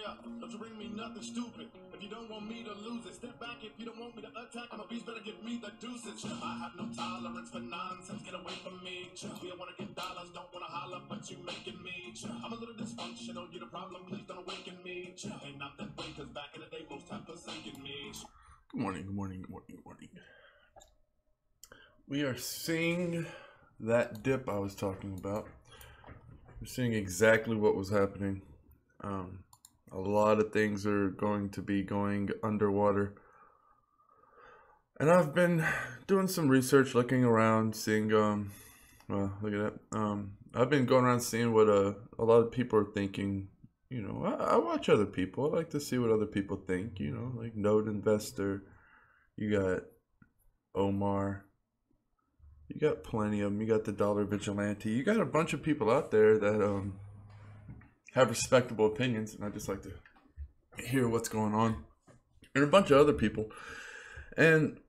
Yeah, don't you bring me nothing stupid. If you don't want me to lose it, step back. If you don't want me to attack, I'm a beast, better give me the deuces. I have no tolerance for nonsense, get away from me. We don't wanna get dollars, don't wanna holler, but you making me. I'm a little dysfunctional, you the problem, please don't awaken me. Ain't not that way, cause back in the day, most have forsaken me. Good morning, good morning, good morning, good morning. We are seeing that dip I was talking about. We're seeing exactly what was happening. A lot of things are going to be going underwater. And I've been doing some research, looking around, seeing, well, look at that. I've been going around seeing what a lot of people are thinking. You know, I watch other people. I like to see what other people think, you know, like Node Investor. You got Omar. You got plenty of them. You got the Dollar Vigilante. You got a bunch of people out there that have respectable opinions, and I just like to hear what's going on. And a bunch of other people. And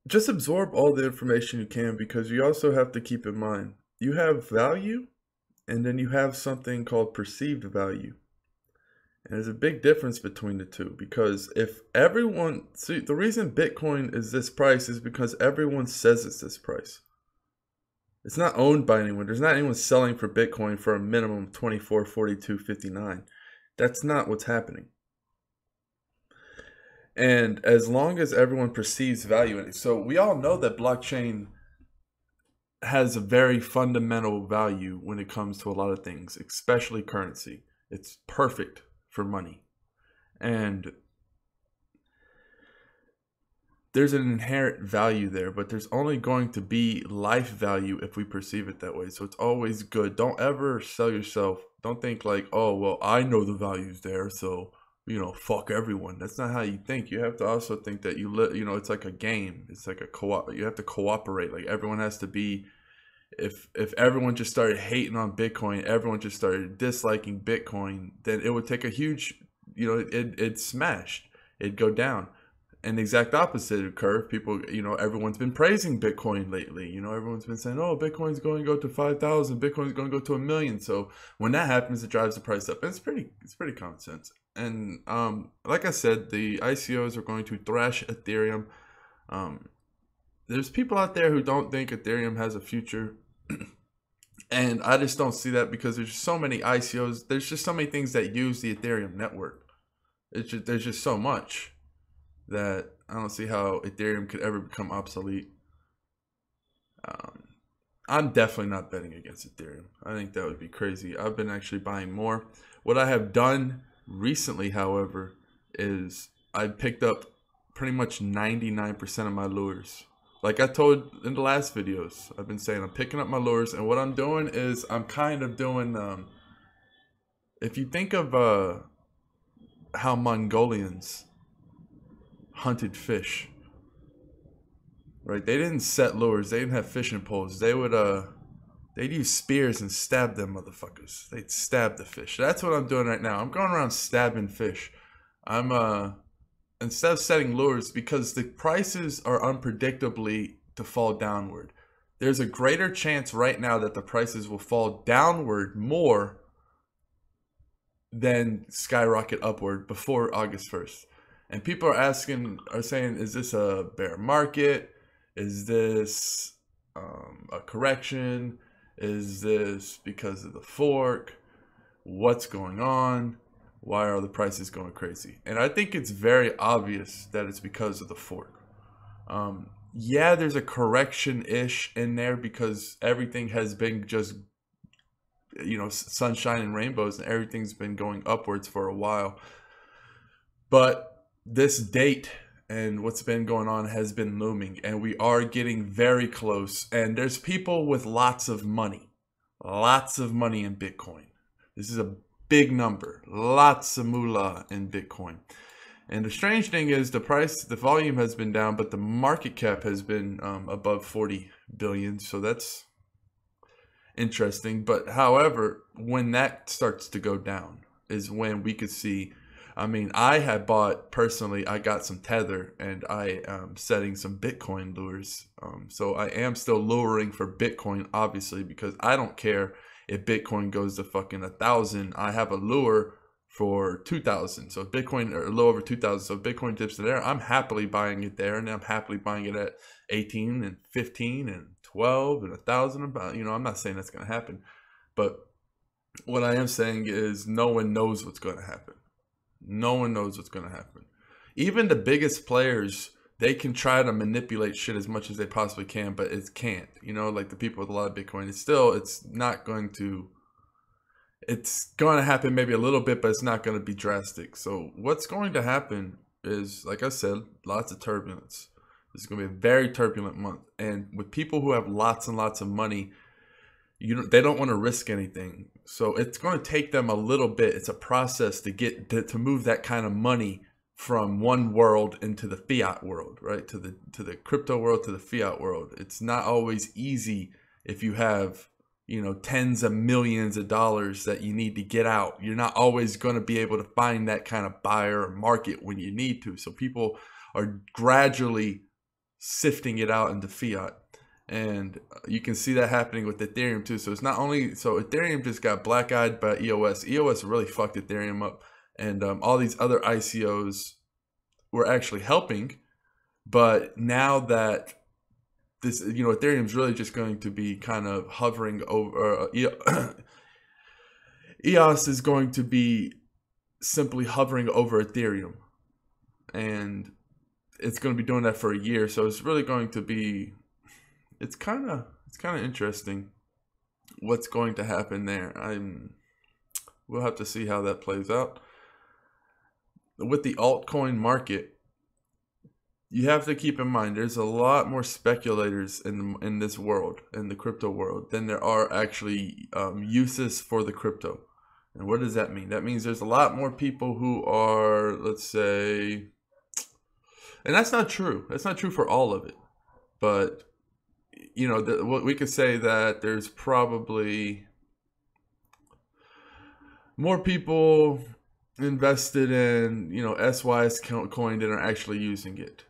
just absorb all the information you can, because you also have to keep in mind, you have value, and then you have something called perceived value. And there's a big difference between the two, because if everyone, see, the reason Bitcoin is this price is because everyone says it's this price. It's not owned by anyone. There's not anyone selling for Bitcoin for a minimum of 24, 42, 59. That's not what's happening. And as long as everyone perceives value in it, so we all know that blockchain has a very fundamental value when it comes to a lot of things, especially currency. It's perfect for money. And there's an inherent value there, but there's only going to be life value if we perceive it that way. So it's always good. Don't ever sell yourself. Don't think like, oh, well, I know the value's there, so, you know, fuck everyone. That's not how you think. You have to also think that you know, it's like a game. It's like a co-op. You have to cooperate. Like everyone has to be, if everyone just started hating on Bitcoin, everyone just started disliking Bitcoin, then it would take a huge, you know, it smashed. It'd go down. And the exact opposite occur. People, you know, everyone's been praising Bitcoin lately. You know, everyone's been saying, oh, Bitcoin's going to go to 5,000. Bitcoin's going to go to 1 million. So when that happens, it drives the price up. And it's pretty common sense. And like I said, the ICOs are going to thrash Ethereum. There's people out there who don't think Ethereum has a future. And I just don't see that, because there's so many ICOs. There's just so many things that use the Ethereum network. There's just so much that I don't see how Ethereum could ever become obsolete. I'm definitely not betting against Ethereum. I think that would be crazy. I've been actually buying more. What I have done recently, however, is I picked up pretty much 99% of my lures. Like I told in the last videos, I've been saying I'm picking up my lures, and what I'm doing is I'm kind of doing, if you think of how Mongolians hunted fish, right? They didn't set lures. They didn't have fishing poles. They would they'd use spears and stab them motherfuckers. They'd stab the fish. That's what I'm doing right now. I'm going around stabbing fish. I'm instead of setting lures, because the prices are unpredictably to fall downward. There's a greater chance right now that the prices will fall downward more than skyrocket upward before August 1st. And people are saying, is this a bear market? Is this a correction? Is this because of the fork? What's going on? Why are the prices going crazy? And I think it's very obvious that it's because of the fork. Yeah, there's a correction-ish in there, because everything has been just, you know, sunshine and rainbows, and everything's been going upwards for a while. But this date and what's been going on has been looming, and we are getting very close. And there's people with lots of money in Bitcoin. This is a big number, lots of moolah in Bitcoin. And the strange thing is the volume has been down, but the market cap has been above 40 billion. So that's interesting. But however, when that starts to go down is when we could see, I mean, I had bought, personally, I got some Tether, and I am setting some Bitcoin lures. So I am still luring for Bitcoin, obviously, because I don't care if Bitcoin goes to fucking 1,000. I have a lure for 2,000. So Bitcoin, or a little over 2,000. So Bitcoin dips to there, I'm happily buying it there, and I'm happily buying it at 18 and 15 and 12 and 1,000. About, you know, I'm not saying that's going to happen, but what I am saying is no one knows what's going to happen. No one knows what's going to happen. Even the biggest players, they can try to manipulate shit as much as they possibly can, but it can't. You know, like the people with a lot of Bitcoin, it's not going to. It's going to happen maybe a little bit, but it's not going to be drastic. So what's going to happen is, like I said, lots of turbulence. This is going to be a very turbulent month. And with people who have lots and lots of money, they don't want to risk anything. So it's going to take them a little bit. It's a process to get to move that kind of money from one world into the fiat world, right? To the crypto world, to the fiat world. It's not always easy if you have, you know, tens of millions of dollars that you need to get out. You're not always going to be able to find that kind of buyer or market when you need to. So people are gradually sifting it out into fiat. And you can see that happening with Ethereum too. So it's not only, so Ethereum just got black-eyed by EOS. EOS really fucked Ethereum up. And all these other ICOs were actually helping. But now that this, you know, Ethereum's really just going to be kind of hovering over, EOS is going to be simply hovering over Ethereum. And it's going to be doing that for a year. So it's really going to be, it's kind of interesting what's going to happen there. We'll have to see how that plays out. With the altcoin market, you have to keep in mind there's a lot more speculators in this world, in the crypto world, than there are actually uses for the crypto. And what does that mean? That means there's a lot more people who are, let's say, and that's not true. That's not true for all of it. But, you know, what we could say that there's probably more people invested in, you know, SYS coin that are actually using it.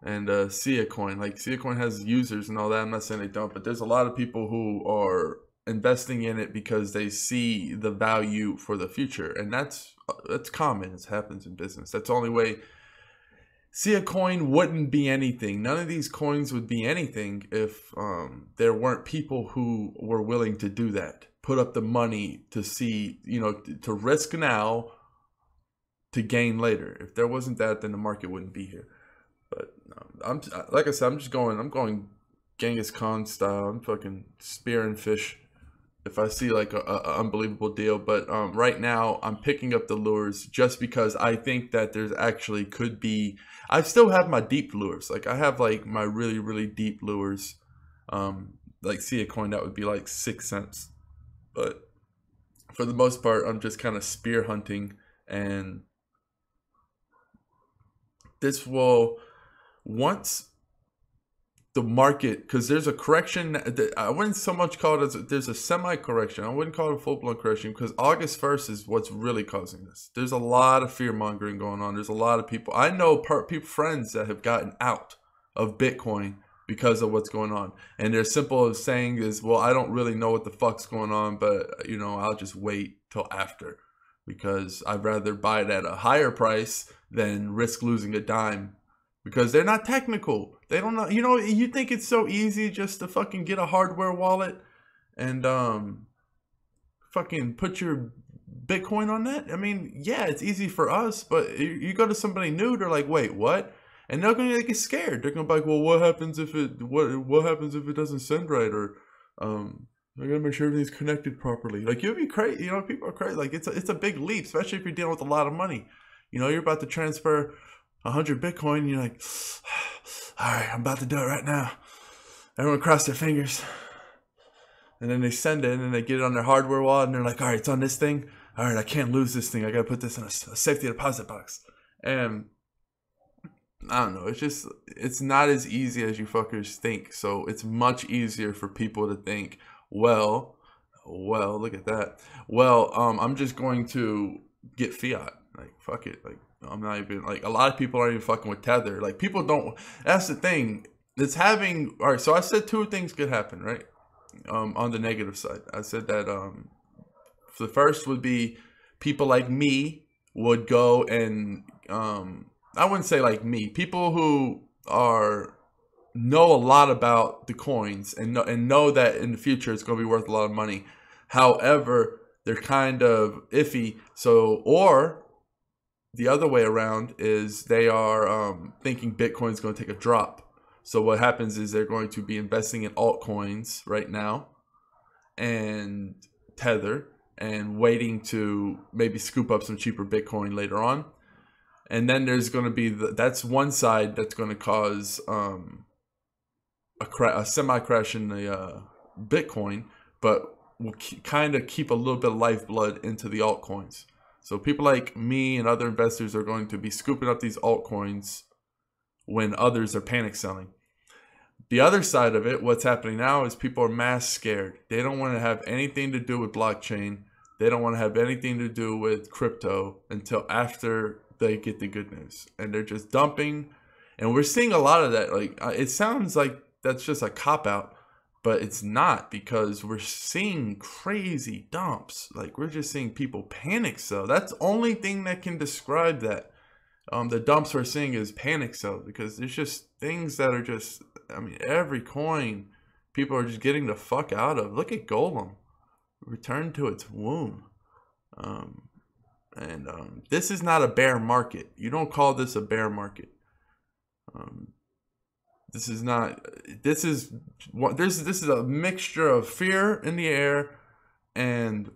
And Sia coin, like Sia coin has users and all that. I'm not saying they don't, but there's a lot of people who are investing in it because they see the value for the future. And that's common. It happens in business. That's the only way. Sia coin wouldn't be anything. None of these coins would be anything if there weren't people who were willing to do that. Put up the money to see, you know, to risk now to gain later. If there wasn't that, then the market wouldn't be here. But I'm like I said, I'm going Genghis Khan style. I'm fucking spearing fish if I see like a unbelievable deal. But right now I'm picking up the lures just because I think that there's actually could be. I still have my deep lures. Like I have like my really, really deep lures. Like see a coin that would be like 6 cents. But for the most part, I'm just kind of spear hunting, and this will, once the market, because there's a correction that I wouldn't so much call it as there's a semi-correction. I wouldn't call it a full-blown correction because August 1st is what's really causing this. There's a lot of fear-mongering going on. There's a lot of people. I know friends that have gotten out of Bitcoin because of what's going on. And their simple saying is, well, I don't really know what the fuck's going on, but, you know, I'll just wait till after because I'd rather buy it at a higher price than risk losing a dime. Because they're not technical. They don't know. You know, you think it's so easy just to fucking get a hardware wallet and fucking put your Bitcoin on that? I mean, yeah, it's easy for us, but you go to somebody new, they're like, wait, what? And they're gonna get scared. They're gonna be like, well, what happens if it doesn't send right? Or I gotta make sure everything's connected properly. Like you'll be crazy. You know, people are crazy. Like it's a big leap, especially if you're dealing with a lot of money. You know, you're about to transfer 100 Bitcoin, and you're like, all right, I'm about to do it right now. Everyone cross their fingers. And then they send it, and then they get it on their hardware wallet, and they're like, all right, it's on this thing. All right, I can't lose this thing. I got to put this in a safety deposit box. And I don't know. It's not as easy as you fuckers think. So it's much easier for people to think, well, look at that. Well, I'm just going to get fiat. Like, fuck it. Like, I'm not even, like, a lot of people aren't even fucking with Tether. Like, people don't, that's the thing. It's having, all right, so I said two things could happen, right? On the negative side. I said that the first would be people like me would go and I wouldn't say like me, people who know a lot about the coins and know that in the future it's going to be worth a lot of money. However, they're kind of iffy. So, or the other way around is they are thinking Bitcoin is going to take a drop. So what happens is they're going to be investing in altcoins right now and Tether and waiting to maybe scoop up some cheaper Bitcoin later on. And then there's going to be that's one side that's going to cause a semi-crash in the Bitcoin, but will kind of keep a little bit of lifeblood into the altcoins. So people like me and other investors are going to be scooping up these altcoins when others are panic selling. The other side of it, what's happening now is people are mass scared. They don't want to have anything to do with blockchain. They don't want to have anything to do with crypto until after they get the good news. And they're just dumping. And we're seeing a lot of that. Like, it sounds like that's just a cop-out, but it's not, because we're seeing crazy dumps. Like, we're just seeing people panic sell. That's the only thing that can describe that. The dumps we're seeing is panic sell, because there's just things that are just, I mean, every coin people are just getting the fuck out of. Look at Golem. Return to its womb. This is not a bear market. You don't call this a bear market. This is not. This is a mixture of fear in the air and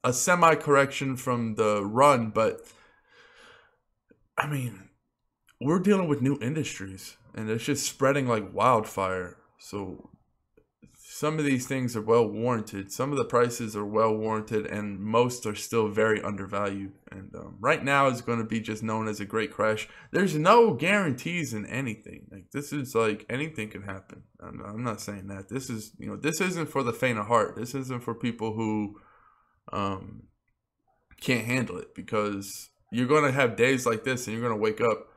a semi-correction from the run. But I mean, we're dealing with new industries, and it's just spreading like wildfire. So some of these things are well warranted. Some of the prices are well warranted, and most are still very undervalued. And right now is going to be just known as a great crash. There's no guarantees in anything. Like, this is like anything can happen. I'm not saying that. This is, this isn't for the faint of heart. This isn't for people who can't handle it, because you're going to have days like this, and you're going to wake up.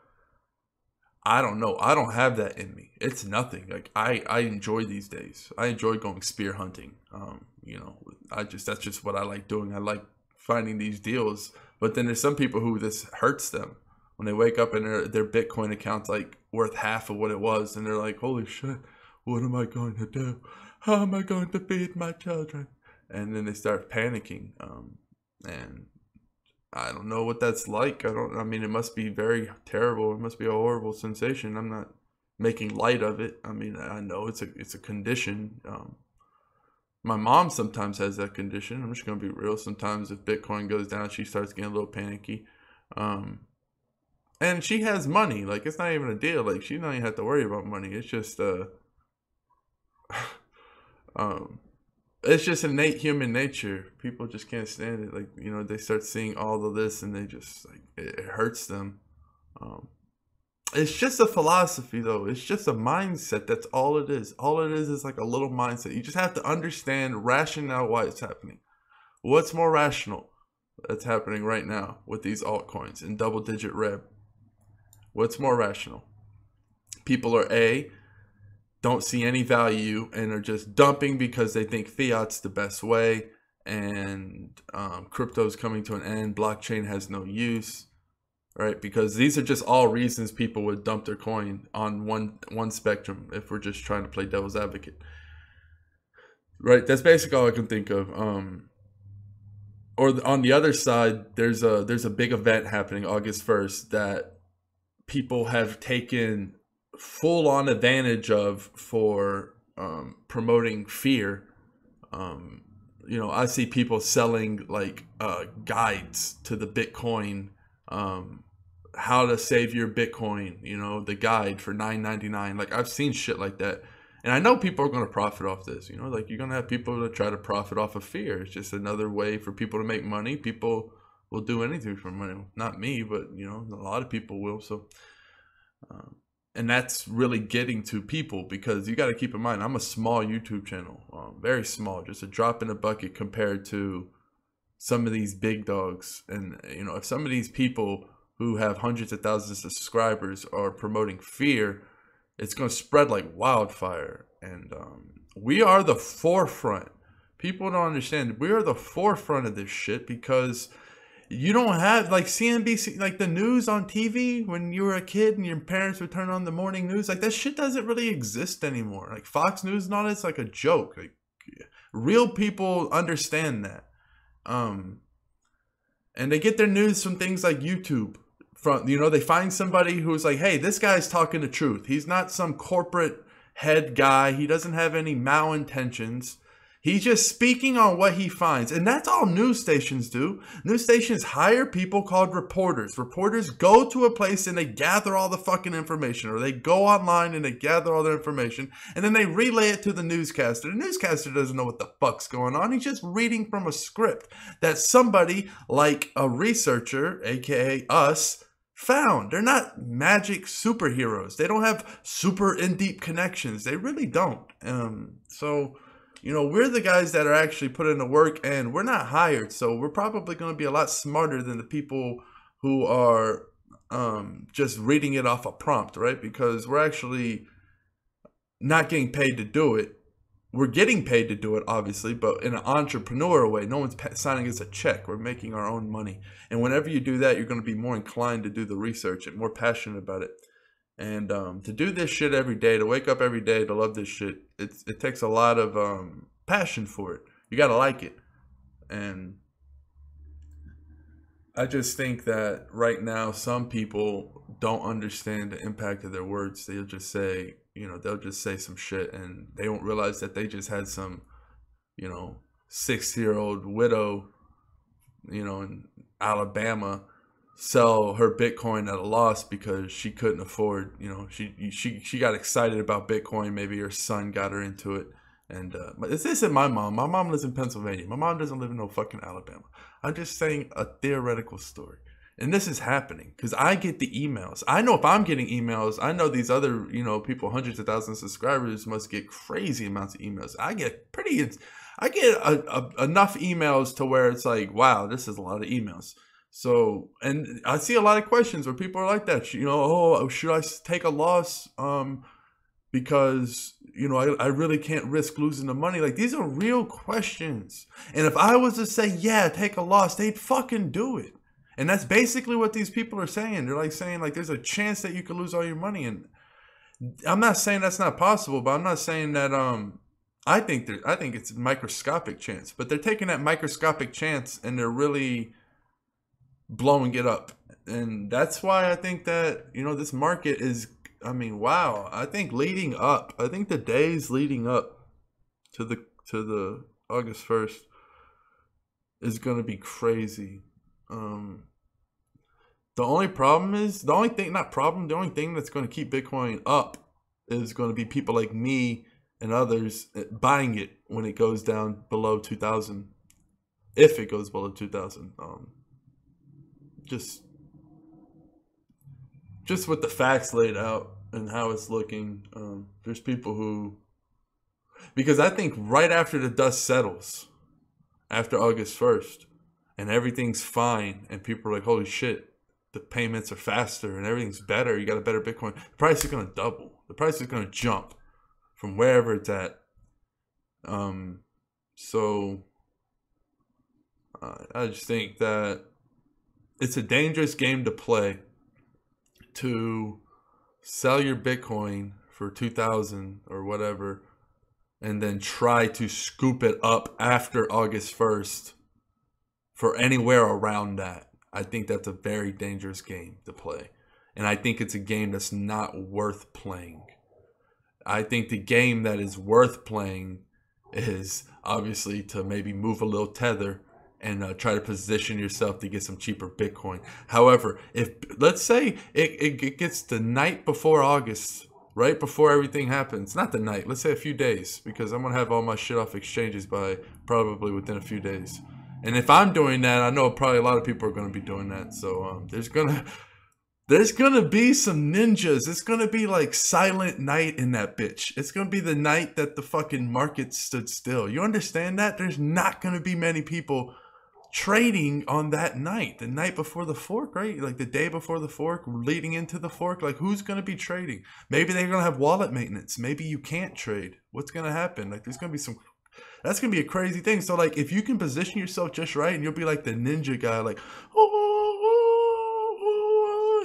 I don't know. I don't have that in me. It's nothing. Like, I enjoy these days. I enjoy going spear hunting. That's just what I like doing. I like finding these deals. But then there's some people who this hurts them when they wake up and their Bitcoin account's like worth half of what it was, and they're like, holy shit, what am I going to do? How am I going to feed my children? And then they start panicking. And I don't know what that's like. I mean, it must be very terrible. It must be a horrible sensation. I'm not making light of it. I mean, I know it's a condition. My mom sometimes has that condition. I'm just going to be real. Sometimes if Bitcoin goes down, she starts getting a little panicky. And she has money. Like, it's not even a deal. Like, she don't even have to worry about money. It's just it's just innate human nature. People just can't stand it. Like, they start seeing all of this, and they just, like, it hurts them. It's just a philosophy, though. It's just a mindset. That's all it is. All it is like a little mindset. You just have to understand, ration out why it's happening. What's more rational that's happening right now with these altcoins in double-digit rev? What's more rational? People are don't see any value and are just dumping because they think fiat's the best way, and crypto's coming to an end. Blockchain has no use, right? Because these are just all reasons people would dump their coin on one spectrum, if we're just trying to play devil's advocate, right? That's basically all I can think of. Or on the other side, there's a big event happening August 1st that people have taken full-on advantage of for promoting fear. I see people selling like guides to the Bitcoin, how to save your Bitcoin, the guide for $9.99. Like, I've seen shit like that, and I know people are going to profit off this. Like, you're going to have people that try to profit off of fear. It's just another way for people to make money. People will do anything for money. Not me, but a lot of people will. So and that's really getting to people, because you got to keep in mind, I'm a small YouTube channel, very small, just a drop in a bucket compared to some of these big dogs. And if some of these people who have hundreds of thousands of subscribers are promoting fear, it's going to spread like wildfire. And we are the forefront. People don't understand. We are the forefront of this shit, because You don't have like CNBC, like the news on TV when you were a kid and your parents would turn on the morning news. Like that shit doesn't really exist anymore. Like Fox News and all that's like a joke. Like real people understand that. And they get their news from things like YouTube. From, you know, they find somebody who's like, hey, this guy's talking the truth. He's not some corporate head guy. He doesn't have any malintentions. He's just speaking on what he finds. And that's all news stations do. News stations hire people called reporters. Reporters go to a place and they gather all the fucking information. Or they go online and they gather all their information. And then they relay it to the newscaster. The newscaster doesn't know what the fuck's going on. He's just reading from a script that somebody like a researcher, aka us, found. They're not magic superheroes. They don't have super in-deep connections. They really don't. So... You know, we're the guys that are actually putting in the work, and we're not hired. So we're probably going to be a lot smarter than the people who are just reading it off a prompt, right? Because we're actually not getting paid to do it. We're getting paid to do it, obviously, but in an entrepreneurial way. No one's signing us a check. We're making our own money. And whenever you do that, you're going to be more inclined to do the research and more passionate about it. And to do this shit every day, to wake up every day, to love this shit, it takes a lot of passion for it. You gotta like it. And I just think that right now some people don't understand the impact of their words. They'll just say, you know, they'll just say some shit and they don't realize that they just had some, you know, 60-year-old widow, you know, in Alabama sell her Bitcoin at a loss because she couldn't afford, you know, she got excited about Bitcoin. Maybe her son got her into it. And this isn't my mom. My mom lives in Pennsylvania. My mom doesn't live in no fucking Alabama. I'm just saying a theoretical story. And this is happening because I get the emails. I know if I'm getting emails, I know these other, you know, people, hundreds of thousands of subscribers must get crazy amounts of emails. I get enough emails to where it's like, wow, this is a lot of emails. So, and I see a lot of questions where people are like that, you know, oh, should I take a loss because, you know, I really can't risk losing the money. Like, these are real questions. And if I was to say, yeah, take a loss, they'd fucking do it. And that's basically what these people are saying. They're like saying, like, there's a chance that you could lose all your money. And I'm not saying that's not possible, but I'm not saying that, I think it's a microscopic chance. But they're taking that microscopic chance and they're really blowing it up. And that's why I think that, you know, this market is, I mean, wow. I think the days leading up to the August 1st is going to be crazy. The only thing that's going to keep Bitcoin up is going to be people like me and others buying it when it goes down below 2,000. If it goes below 2,000. Just with the facts laid out and how it's looking, there's people who, because I think right after the dust settles, after August 1st, and everything's fine, and people are like, holy shit, the payments are faster and everything's better, you got a better Bitcoin, the price is going to double. The price is going to jump from wherever it's at. So I just think that it's a dangerous game to play, to sell your Bitcoin for 2,000 or whatever and then try to scoop it up after August 1st for anywhere around that. I think that's a very dangerous game to play. And I think it's a game that's not worth playing. I think the game that is worth playing is obviously to maybe move a little tether and try to position yourself to get some cheaper Bitcoin. However, if let's say it gets the night before August, right before everything happens, not the night, let's say a few days, because I'm going to have all my shit off exchanges by probably within a few days. And if I'm doing that, I know probably a lot of people are going to be doing that. So there's gonna be some ninjas. It's going to be like silent night in that bitch. It's going to be the night that the fucking market stood still. You understand that? There's not going to be many people trading on that night, the night before the fork, right? Like the day before the fork, leading into the fork. Like, who's going to be trading? Maybe they're going to have wallet maintenance. Maybe you can't trade. What's going to happen? Like, there's going to be some That's gonna be a crazy thing. So like, if you can position yourself just right, and you'll be like the ninja guy, like, oh,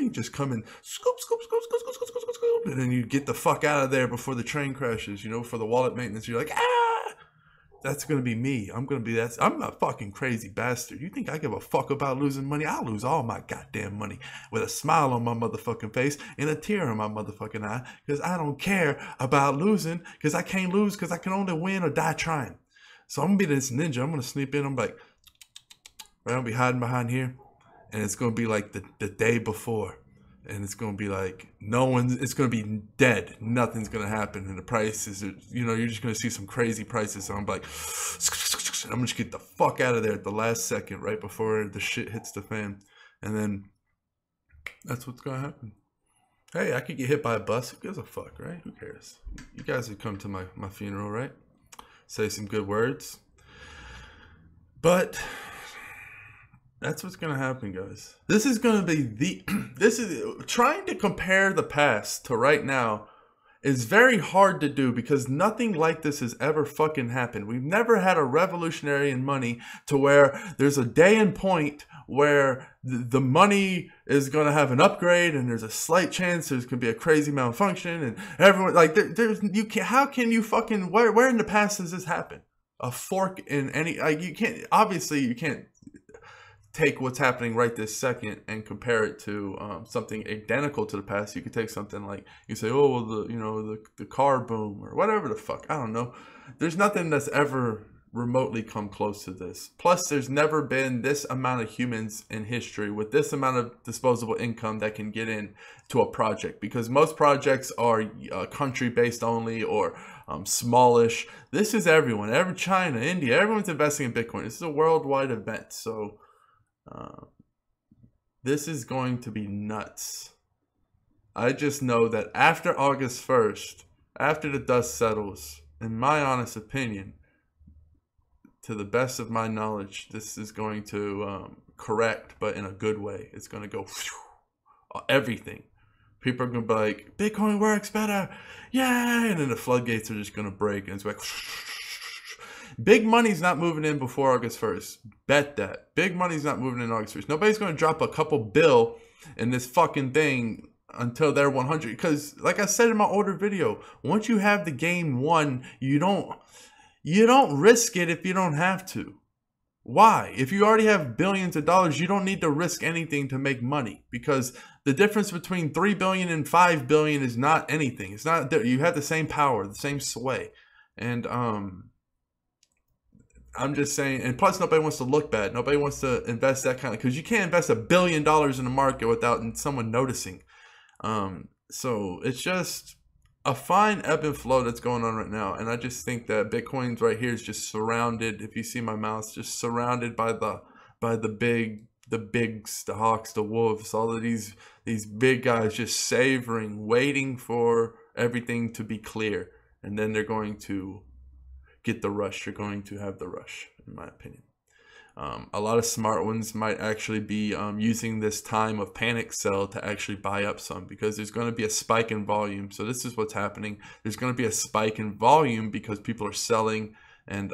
you just come in, scoop, scoop, scoop, scoop, scoop, scoop, scoop, scoop, scoop, and then you get the fuck out of there before the train crashes. You know, for the wallet maintenance, you're like, ah. That's gonna be me. I'm gonna be that. I'm a fucking crazy bastard. You think I give a fuck about losing money? I'll lose all my goddamn money with a smile on my motherfucking face and a tear in my motherfucking eye, because I don't care about losing, because I can't lose, because I can only win or die trying. So I'm gonna be this ninja. I'm gonna sneak in. I'm like, right, I'll be hiding behind here, and it's gonna be like the day before. And it's going to be like, it's going to be dead. Nothing's going to happen. And the prices, you know, you're just going to see some crazy prices. So I'm like, I'm going to get the fuck out of there at the last second, right before the shit hits the fan. And then that's what's going to happen. Hey, I could get hit by a bus. Who gives a fuck, right? Who cares? You guys would come to my funeral, right? Say some good words. But that's what's going to happen, guys. This is going to be trying to compare the past to right now is very hard to do, because nothing like this has ever fucking happened. We've never had a revolutionary in money to where there's a day and point where the money is going to have an upgrade, and there's a slight chance there's going to be a crazy malfunction, and everyone like how can you fucking, where in the past has this happened? A fork in any, like, you can't take what's happening right this second and compare it to something identical to the past. You could take something like, you say, oh, well, the car boom or whatever the fuck. I don't know. There's nothing that's ever remotely come close to this. Plus, there's never been this amount of humans in history with this amount of disposable income that can get into a project, because most projects are country based only, or smallish. This is everyone, China, India, everyone's investing in Bitcoin. This is a worldwide event. So this is going to be nuts. I just know that after August 1st, after the dust settles, in my honest opinion, to the best of my knowledge, this is going to correct, but in a good way. It's going to go everything. People are going to be like, Bitcoin works better. Yay! And then the floodgates are just going to break, and it's like, big money's not moving in before August 1st. Bet that. Big money's not moving in August 1st. Nobody's going to drop a couple bill in this fucking thing until they're 100. Because, like I said in my older video, once you have the game won, you don't risk it if you don't have to. Why? If you already have billions of dollars, you don't need to risk anything to make money, because the difference between 3 billion and 5 billion is not anything. It's not, you have the same power, the same sway. And I'm just saying, and plus nobody wants to look bad. Nobody wants to invest that kind of, because you can't invest $1 billion in the market without someone noticing. So it's just a fine ebb and flow that's going on right now. And I just think that Bitcoin's right here is just surrounded, if you see my mouse, just surrounded by the bigs, the hawks, the wolves, all of these big guys just savoring, waiting for everything to be clear. And then they're going to get the rush. You're going to have the rush, in my opinion. A lot of smart ones might actually be using this time of panic sell to actually buy up some, because there's going to be a spike in volume. So this is what's happening. There's going to be a spike in volume because people are selling, and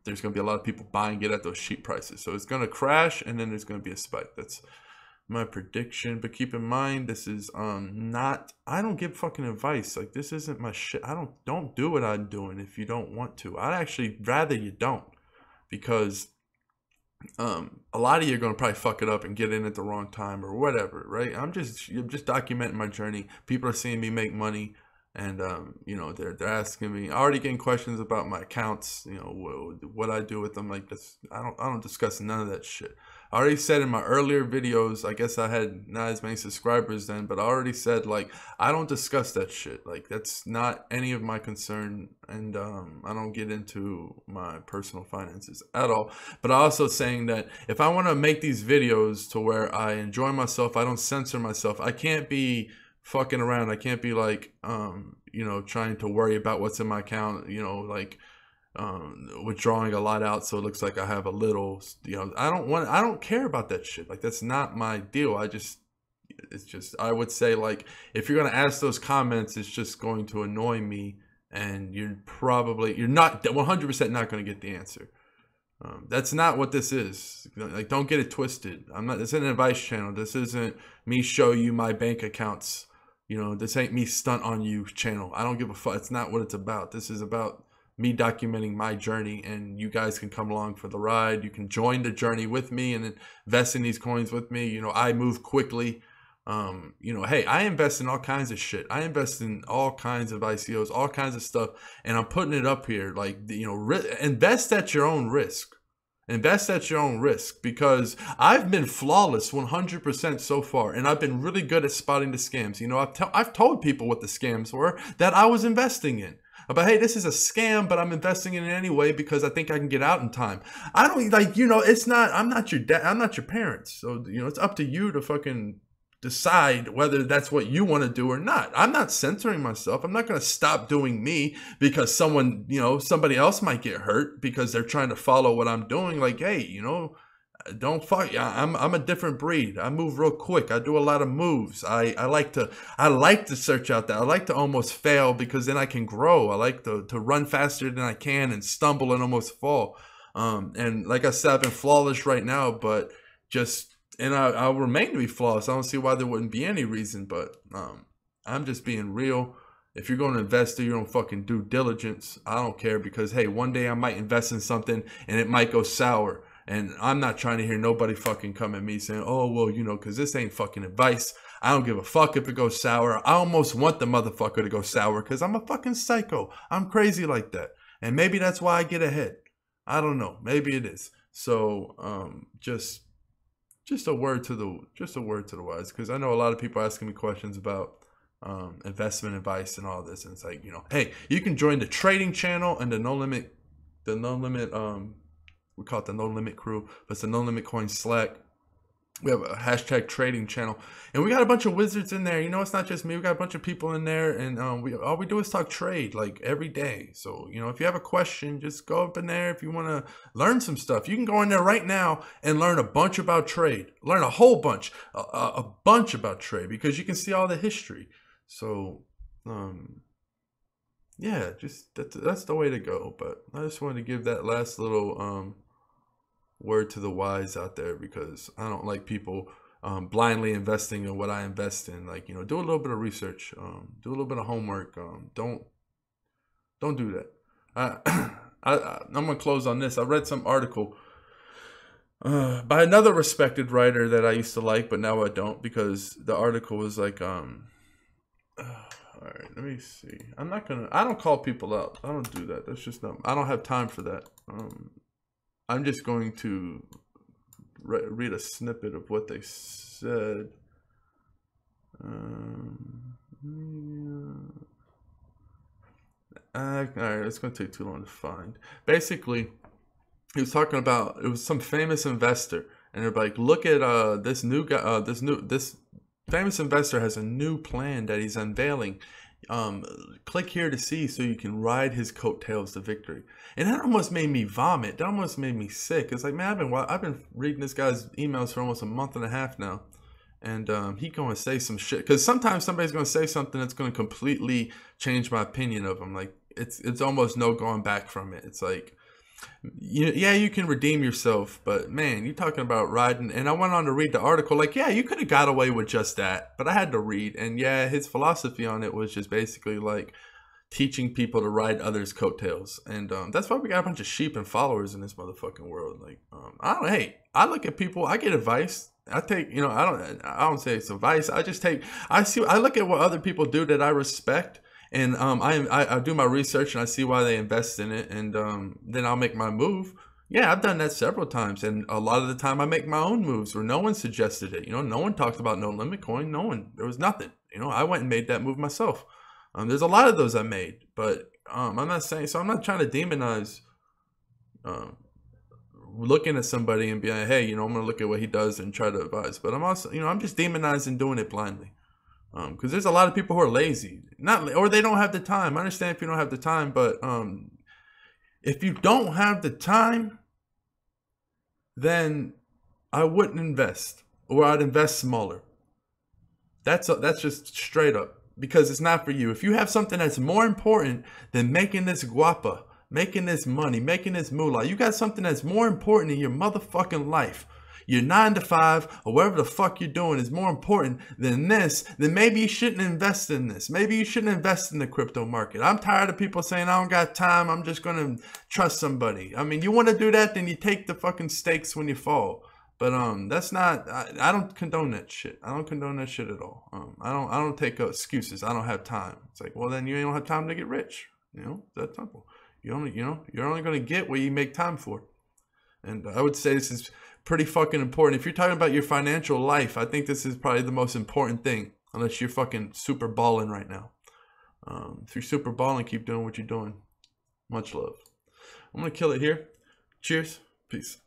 there's going to be a lot of people buying it at those cheap prices. So it's going to crash, and then there's going to be a spike. That's my prediction. But keep in mind, this is not, I don't give fucking advice. Like, this isn't my shit. Don't do what I'm doing if you don't want to. I'd actually rather you don't, because a lot of you are going to probably fuck it up and get in at the wrong time or whatever, right? I'm just documenting my journey. People are seeing me make money, and you know, they're asking me, already getting questions about my accounts, you know, what I do with them. Like, this, I don't discuss none of that shit. I already said in my earlier videos, I guess I had not as many subscribers then, but I already said, like, I don't discuss that shit. Like, that's not any of my concern, and I don't get into my personal finances at all. But I also saying that if I want to make these videos to where I enjoy myself, I don't censor myself. I can't be fucking around. I can't be like, you know, trying to worry about what's in my account, you know, like, withdrawing a lot out so it looks like I have a little, you know. I don't care about that shit. Like, that's not my deal. I would say, like, if you're gonna ask those comments, it's just going to annoy me, and you're not 100% not going to get the answer. That's not what this is. Like, don't get it twisted. This isn't an advice channel. This isn't me show you my bank accounts. This ain't me stunt on you channel. I don't give a fuck. It's not what it's about. This is about me documenting my journey, and you guys can come along for the ride. You can join the journey with me and invest in these coins with me. I move quickly. Hey, I invest in all kinds of shit. I invest in all kinds of ICOs, all kinds of stuff, and I'm putting it up here. Like, invest at your own risk. Invest at your own risk, because I've been flawless 100% so far, and I've been really good at spotting the scams. I've told people what the scams were that I was investing in. But hey, this is a scam, but I'm investing in it anyway because I think I can get out in time. I don't it's not. I'm not your dad. I'm not your parents. So it's up to you to fucking decide whether that's what you want to do or not. I'm not censoring myself. I'm not going to stop doing me because somebody else might get hurt because they're trying to follow what I'm doing. Like, hey, don't fuck. I'm a different breed. I move real quick. I do a lot of moves. I like to search out that. I like to almost fail because then I can grow. I like to run faster than I can and stumble and almost fall. And like I said, I've been flawless right now, but and I'll remain to be flawless. I don't see why there wouldn't be any reason, but I'm just being real. If you're going to invest, do your own fucking due diligence. I don't care, because hey, one day I might invest in something and it might go sour. And I'm not trying to hear nobody fucking come at me saying, oh, well, because this ain't fucking advice. I don't give a fuck if it goes sour. I almost want the motherfucker to go sour because I'm a fucking psycho. I'm crazy like that. And maybe that's why I get ahead. I don't know. Maybe it is. So just a word to the wise, because I know a lot of people asking me questions about investment advice and all this, and it's like, hey, you can join the trading channel and the no limit we call it the no limit crew, but it's the no limit coin Slack. We have a hashtag trading channel, and we got a bunch of wizards in there. It's not just me. We got a bunch of people in there, and all we do is talk trade like every day. So if you have a question, just go up in there. If you want to learn some stuff, you can go in there right now and learn a bunch about trade. Learn a whole bunch, a bunch about trade, because you can see all the history. So yeah, just that's the way to go. But I just wanted to give that last little word to the wise out there, because I don't like people blindly investing in what I invest in. Like, do a little bit of research, do a little bit of homework. Don't do that. I'm gonna close on this. I read some article by another respected writer that I used to like, but now I don't, because the article was like, all right, let me see. I don't call people out. I don't do that. That's just not, I don't have time for that. I'm just going to read a snippet of what they said. All right, it's going to take too long to find. Basically, he was talking about, it was some famous investor, and they're like, look at this new guy. This famous investor has a new plan that he's unveiling. Click here to see, so you can ride his coattails to victory. And that almost made me vomit. That almost made me sick. It's like, man, I've been reading this guy's emails for almost a month and a half now, and he going to say some shit, because sometimes somebody's going to say something that's going to completely change my opinion of him. Like, it's almost no going back from it. It's like, yeah, you can redeem yourself, but man, you're talking about riding. And I went on to read the article, like, yeah, you could have got away with just that, but I had to read. And yeah, his philosophy on it was just basically like teaching people to ride others' coattails. And that's why we got a bunch of sheep and followers in this motherfucking world. Like, I look at people, I get advice. I take, I don't say it's advice. I look at what other people do that I respect. And I do my research, and I see why they invest in it, and then I'll make my move. Yeah, I've done that several times, and a lot of the time I make my own moves where no one suggested it. No one talked about no limit coin. No one. There was nothing. I went and made that move myself. There's a lot of those I made, but I'm not saying. So I'm not trying to demonize looking at somebody and being like, hey, I'm going to look at what he does and try to advise. But I'm also, I'm just demonizing doing it blindly. Because there's a lot of people who are lazy, or they don't have the time. I understand if you don't have the time, but if you don't have the time, then I wouldn't invest, or I'd invest smaller. That's just straight up. because it's not for you. If you have something that's more important than making this guapa, making this money, making this moolah, you got something that's more important in your motherfucking life, your 9 to 5 or whatever the fuck you're doing is more important than this, then maybe you shouldn't invest in this. Maybe you shouldn't invest in the crypto market. I'm tired of people saying, I don't got time, I'm just going to trust somebody. I mean, you want to do that, then you take the fucking stakes when you fall. But that's not, I don't condone that shit. I don't condone that shit at all. I don't take excuses. I don't have time. It's like, well, then you don't have time to get rich. You know, that's simple. You're only going to get what you make time for. And I would say this is pretty fucking important. If you're talking about your financial life, I think this is probably the most important thing, unless you're fucking super balling right now. If you're super balling, keep doing what you're doing. Much love. I'm going to kill it here. Cheers. Peace.